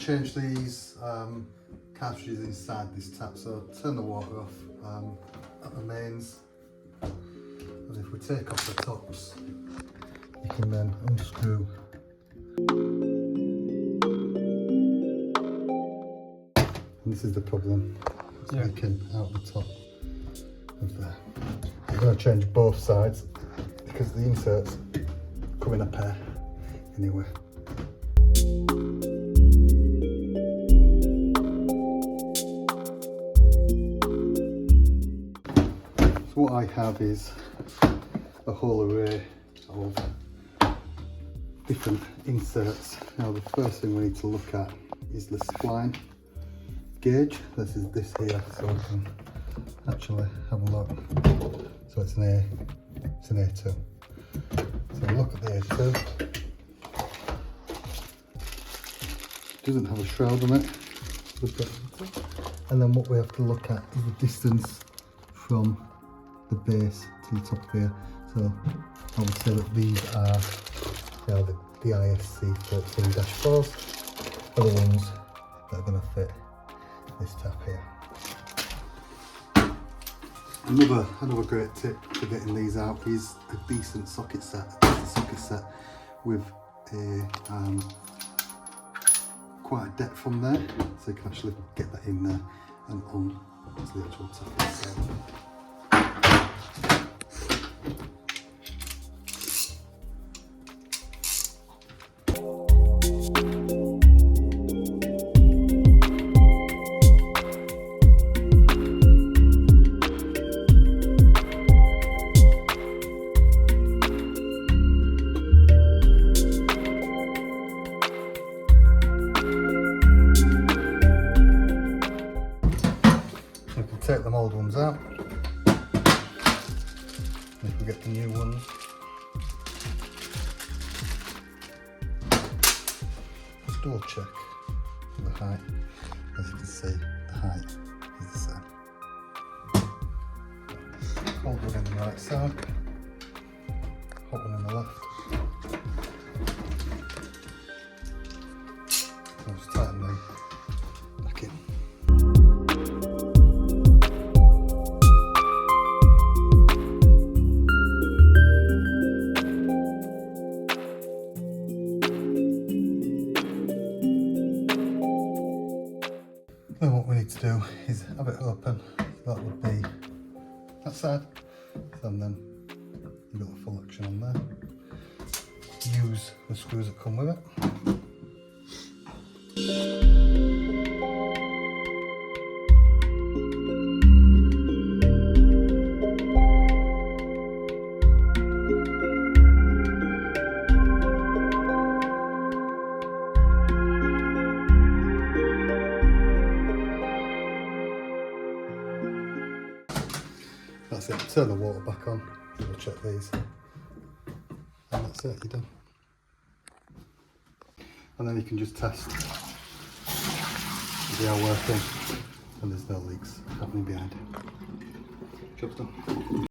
change these cartridges inside this tap, so turn the water off at the mains, and if we take off the tops, you can then unscrew. And this is the problem, it's leaking out the top of there. I'm going to change both sides because the inserts come in a pair anyway. So what I have is a whole array of different inserts. Now the first thing we need to look at is the spline gauge. This is this here, so we can actually have a look. So it's an A2. So we look at the A2. Doesn't have a shroud on it. And then what we have to look at is the distance from the base to the top here. So I would say that these are the 𝐼SC13-4s are the ones that are going to fit this tap here. Another great tip for getting these out is a decent socket set. With a quite a depth on there, so you can actually get that in there and on to the actual tap itself. Take them old ones out. If we get the new ones, just double check the height. As you can see, the height is the same. Old one on the right side, hot one on the left. I'll just tighten them back in. Then what we need to do is have it open. That would be that side, and then you've got the full action on there. Use the screws that come with it. That's it, turn the water back on, double check these, and that's it, you're done. And then you can just test if they are working and there's no leaks happening behind. Job's done.